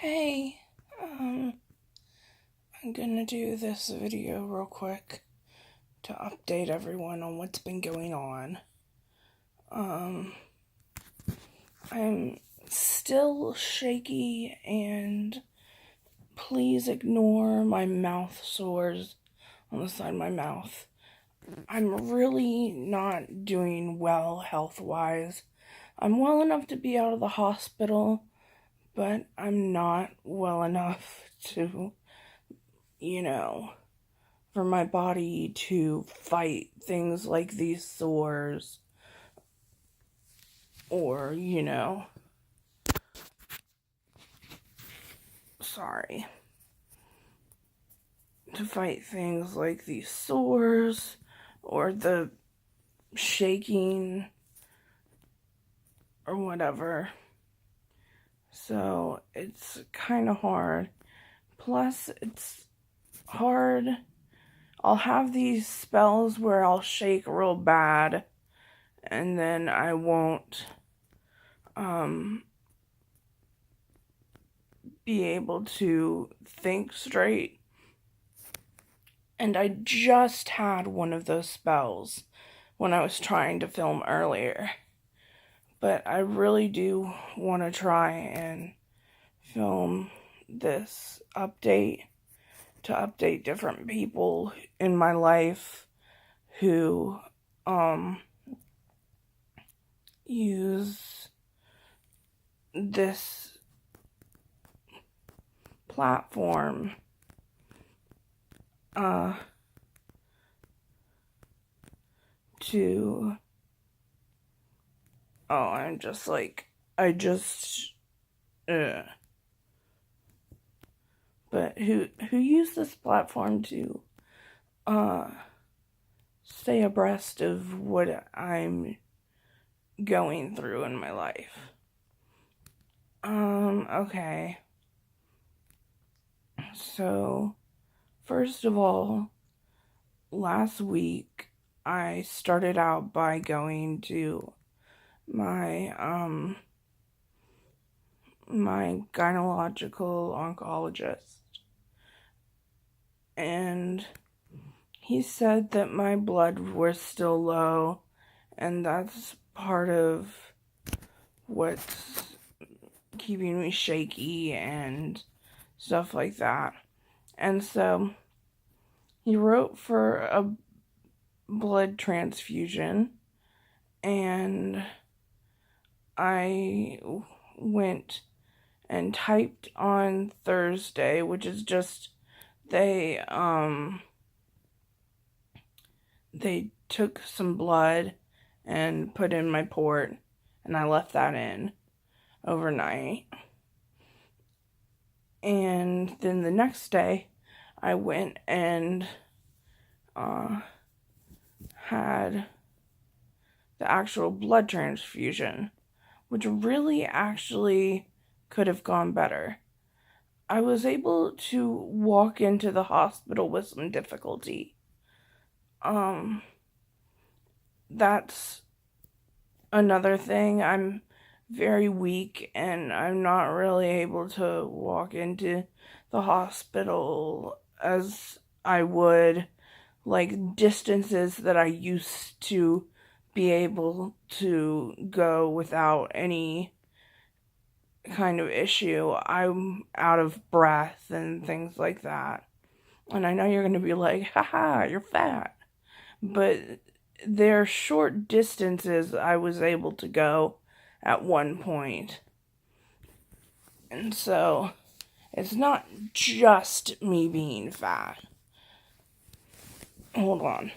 Hey, I'm gonna do this video real quick to update everyone on what's been going on. I'm still shaky, and please ignore my mouth sores on the side of my mouth. I'm really not doing well health-wise. I'm well enough to be out of the hospital, but I'm not well enough to, for my body to fight things like these sores or, sorry, to fight things like these sores or the shaking or whatever. So it's kind of hard. Plus, it's hard. I'll have these spells where I'll shake real bad and then I won't be able to think straight. And I just had one of those spells when I was trying to film earlier. But I really do want to try and film this update to update different people in my life who use this platform to but who use this platform to stay abreast of what I'm going through in my life. Okay. So, first of all, last week I started out by going to my gynecological oncologist, and he said that my blood was still low, and that's part of what's keeping me shaky and stuff like that. And so he wrote for a blood transfusion, and I went and typed on Thursday, which is just they took some blood and put in my port, and I left that in overnight. And then the next day I went and had the actual blood transfusion, which really actually could have gone better. I was able to walk into the hospital with some difficulty. That's another thing. I'm very weak and I'm not really able to walk into the hospital as I would, like distances that I used to be able to go without any kind of issue. I'm out of breath and things like that. And I know you're going to be like, haha, you're fat. But they're short distances I was able to go at one point. And so it's not just me being fat. Hold on.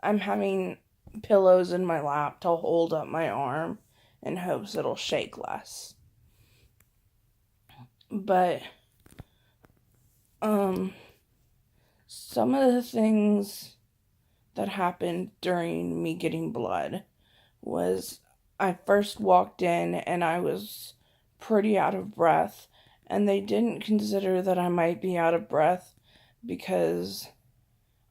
I'm having pillows in my lap to hold up my arm in hopes it'll shake less. But some of the things that happened during me getting blood was I first walked in and I was pretty out of breath, and they didn't consider that I might be out of breath because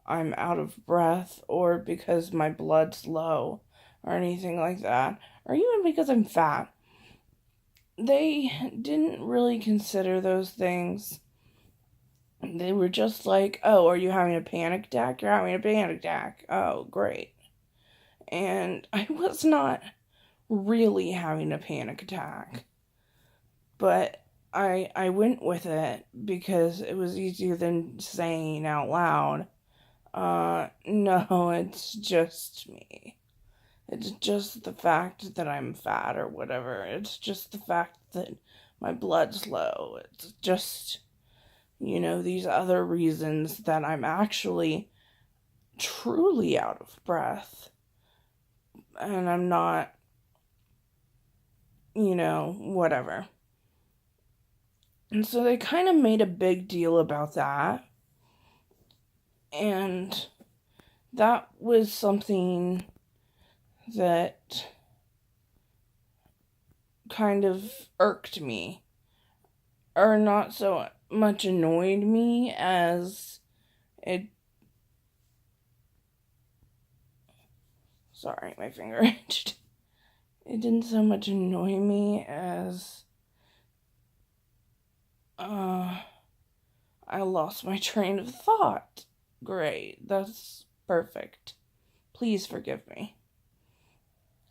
I'm out of breath or because my blood's low or anything like that, or even because I'm fat. they didn't really consider those things. They were just like, oh, are you having a panic attack? You're having a panic attack. Oh, great. And I was not really having a panic attack, but I went with it because it was easier than saying out loud, no, it's just me. It's just the fact that I'm fat or whatever. It's just the fact that my blood's low. It's just, these other reasons that I'm actually truly out of breath. And I'm not, whatever. And so they kind of made a big deal about that. And that was something that kind of irked me, or not so much annoyed me as it. Sorry, my finger itched. It didn't so much annoy me as I lost my train of thought. Great, that's perfect. Please forgive me.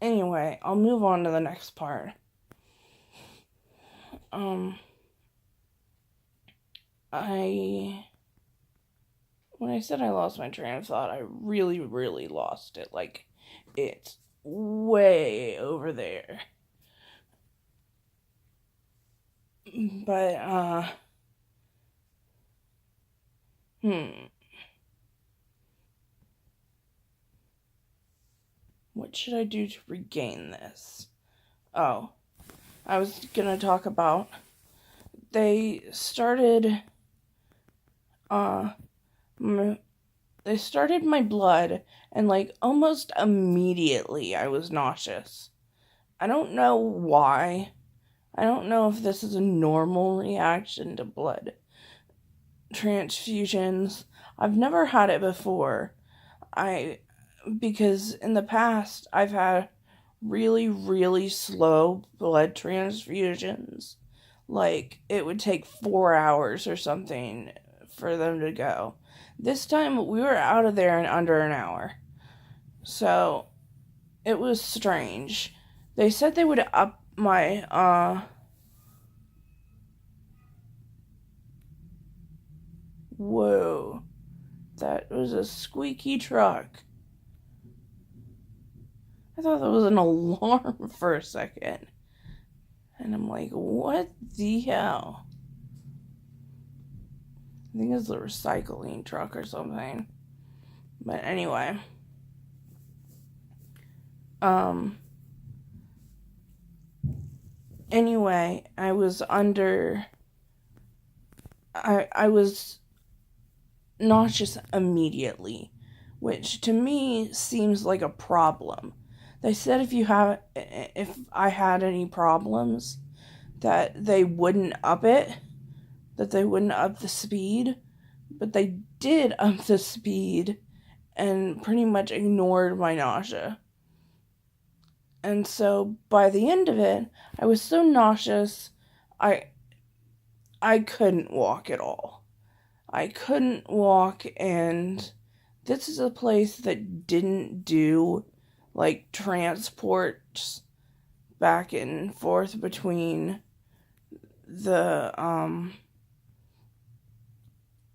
Anyway, I'll move on to the next part. When I said I lost my train of thought, I really, really lost it. Like, it's way over there. But, what should I do to regain this? Oh, I was gonna talk about, they started my blood, and like almost immediately I was nauseous. I don't know why. I don't know if this is a normal reaction to blood transfusions. I've never had it before. Because in the past I've had really, really slow blood transfusions. Like, it would take 4 hours or something for them to go. This time we were out of there in under an hour. So it was strange. They said they would up my whoa. That was a squeaky truck. I thought that was an alarm for a second. And I'm like, what the hell? I think it's a recycling truck or something. But anyway. Anyway, I was nauseous immediately, which to me seems like a problem. They said if I had any problems, that they wouldn't up it, that they wouldn't up the speed, but they did up the speed and pretty much ignored my nausea. And so by the end of it, I was so nauseous, I couldn't walk at all. I couldn't walk, and this is a place that didn't do like transports back and forth between the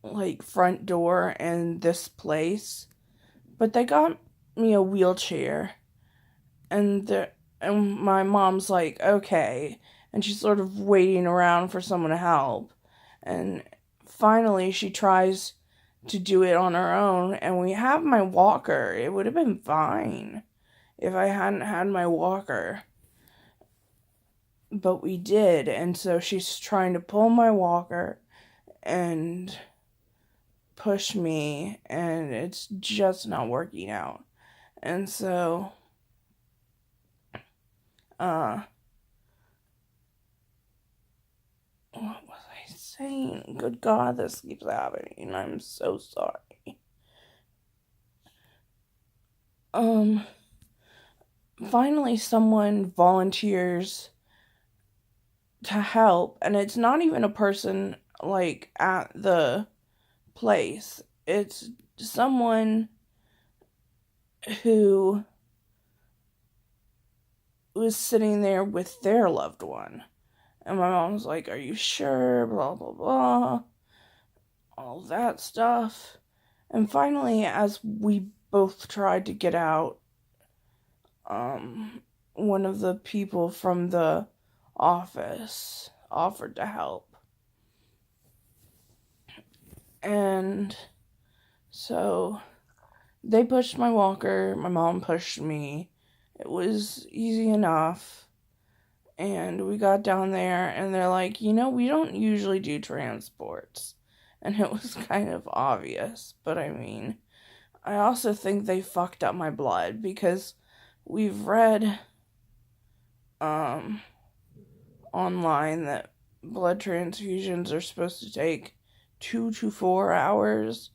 like front door and this place, but they got me a wheelchair, and my mom's like, okay, and she's sort of waiting around for someone to help, and finally she tries to do it on her own, and we have my walker. It would have been fine if I hadn't had my walker, but we did, and so she's trying to pull my walker and push me, and it's just not working out. And so what was I saying? Good God, this keeps happening. I'm so sorry. Finally someone volunteers to help, and it's not even a person like at the place. It's someone who was sitting there with their loved one. And my mom was like, "Are you sure?" Blah, blah, blah. All that stuff. And finally, as we both tried to get out, one of the people from the office offered to help. And so they pushed my walker, my mom pushed me. It was easy enough. And we got down there, and they're like, we don't usually do transports. And it was kind of obvious, but I mean, I also think they fucked up my blood, because we've read online that blood transfusions are supposed to take 2 to 4 hours,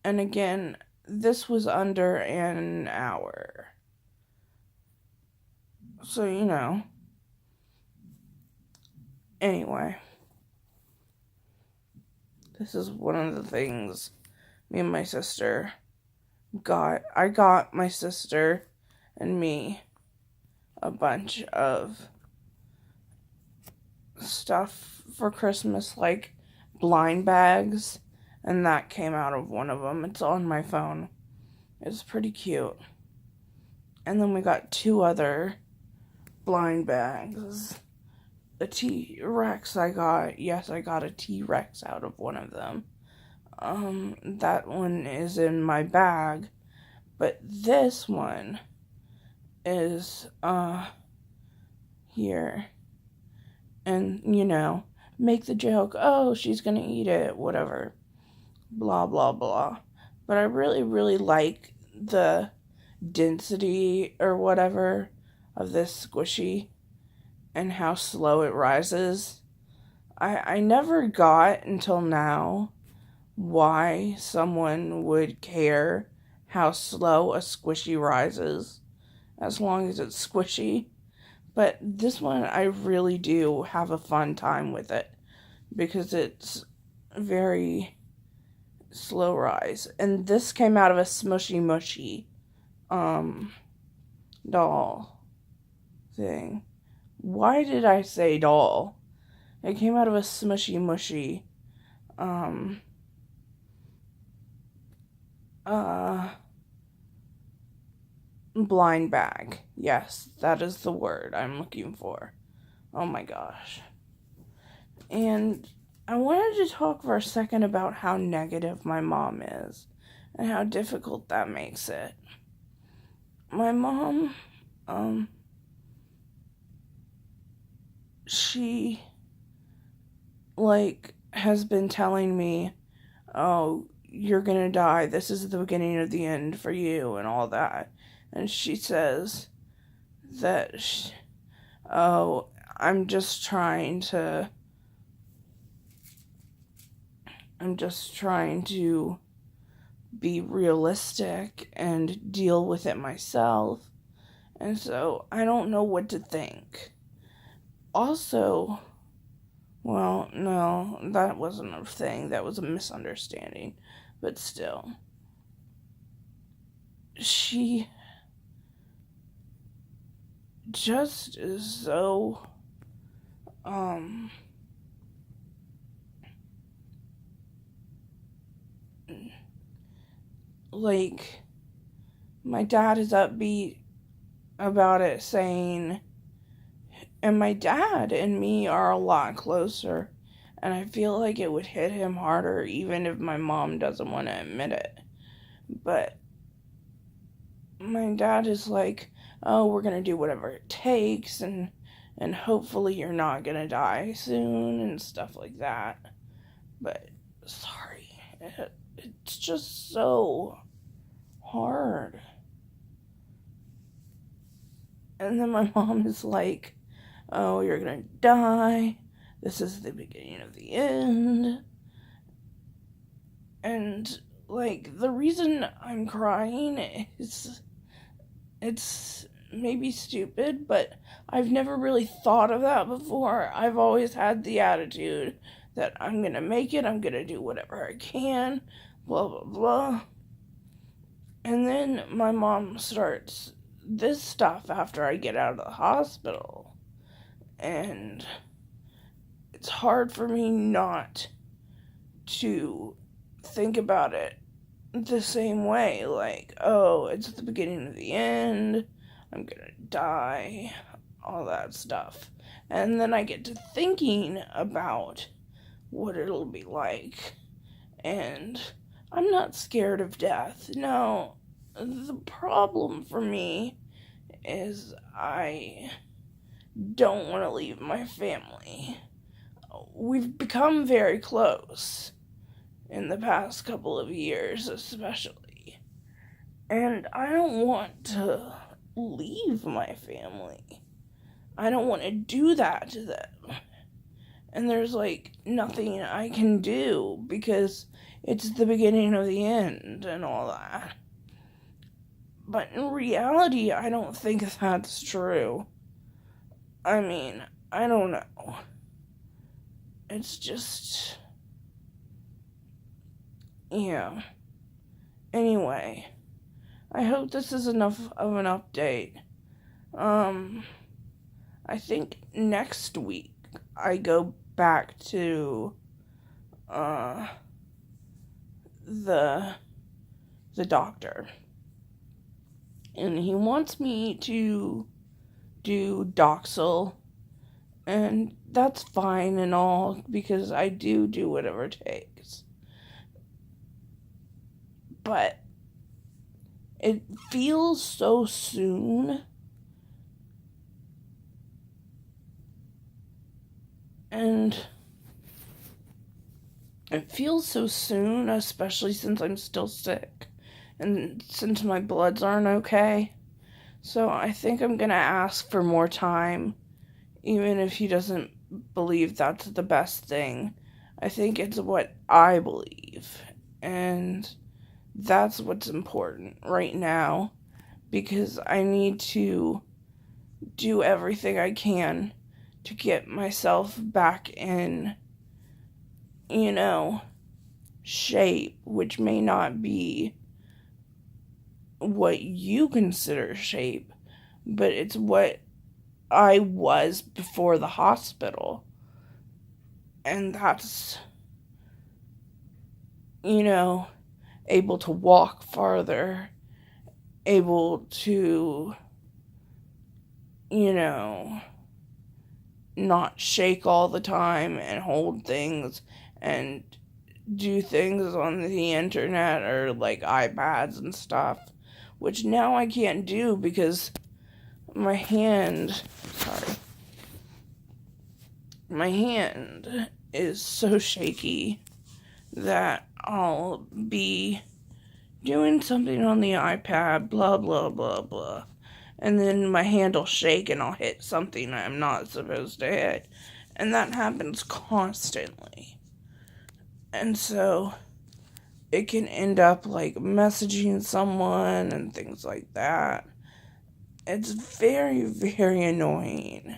and again, this was under an hour. So, anyway, this is one of the things me and my sister got. I got my sister and me a bunch of stuff for Christmas, like blind bags, and that came out of one of them. It's on my phone. It's pretty cute. And then we got 2 other blind bags. A T-Rex I got. Yes, I got a T-Rex out of one of them. That one is in my bag. But this one is, here. And, make the joke, oh, she's gonna eat it, whatever. Blah, blah, blah. But I really, really like the density or whatever of this squishy and how slow it rises. I never got until now why someone would care how slow a squishy rises as long as it's squishy. But this one, I really do have a fun time with it because it's very slow rise. And this came out of a Smushy Mushy doll thing. Why did I say doll? It came out of a Smushy Mushy blind bag. Yes, that is the word I'm looking for. Oh my gosh. And I wanted to talk for a second about how negative my mom is and how difficult that makes it. My mom, she, has been telling me, oh, you're gonna die, this is the beginning of the end for you, and all that. And she says that, I'm just trying to be realistic and deal with it myself. And so I don't know what to think. Also, well, no, that wasn't a thing. That was a misunderstanding. But still, she just is so, my dad is upbeat about it, saying, and my dad and me are a lot closer, and I feel like it would hit him harder even if my mom doesn't want to admit it. But my dad is like, oh, we're gonna do whatever it takes, and hopefully you're not gonna die soon, and stuff like that. But, sorry, it's just so hard. And then my mom is like, oh, you're gonna die, this is the beginning of the end. And, the reason I'm crying is, it's maybe stupid, but I've never really thought of that before. I've always had the attitude that I'm going to make it, I'm going to do whatever I can, blah, blah, blah. And then my mom starts this stuff after I get out of the hospital. And it's hard for me not to think about it the same way. Like, oh, it's the beginning of the end. I'm gonna die. All that stuff. And then I get to thinking about what it'll be like. And I'm not scared of death. No, the problem for me is I don't want to leave my family. We've become very close in the past couple of years, especially. And I don't want to leave my family. I don't want to do that to them. And there's nothing I can do because it's the beginning of the end and all that. But in reality, I don't think that's true. I mean, I don't know. It's just... yeah. Anyway, I hope this is enough of an update. I think next week I go back to the doctor, and he wants me to do Doxil, and that's fine and all because I do whatever it takes, but it feels so soon. And it feels so soon, especially since I'm still sick. And since my bloods aren't okay. So I think I'm gonna ask for more time. Even if he doesn't believe that's the best thing. I think it's what I believe. And that's what's important right now. Because I need to do everything I can to get myself back in, shape, which may not be what you consider shape, but it's what I was before the hospital. And that's, able to walk farther, able to, not shake all the time and hold things and do things on the internet or iPads and stuff, which now I can't do because my hand is so shaky that I'll be doing something on the iPad, blah, blah, blah, blah. And then my hand will shake and I'll hit something I'm not supposed to hit. And that happens constantly. And so it can end up messaging someone and things like that. It's very, very annoying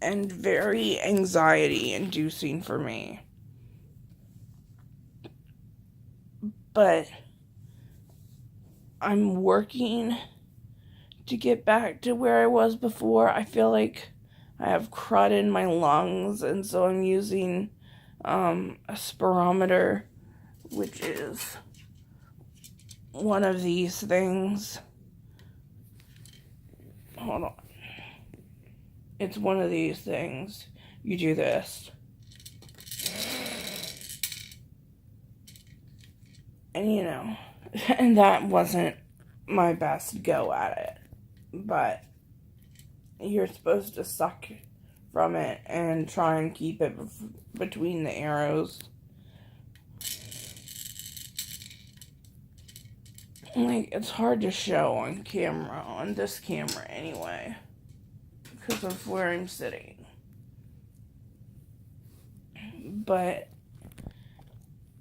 and very anxiety inducing for me. But I'm working to get back to where I was before. I feel like I have crud in my lungs, and so I'm using a spirometer, which is one of these things. Hold on. It's one of these things. You do this. And and that wasn't my best go at it. But you're supposed to suck from it and try and keep it between the arrows. It's hard to show on camera, on this camera anyway, because of where I'm sitting. But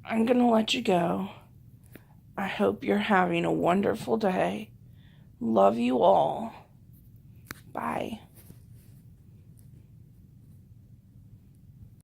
I'm gonna let you go. I hope you're having a wonderful day. Love you all. Bye.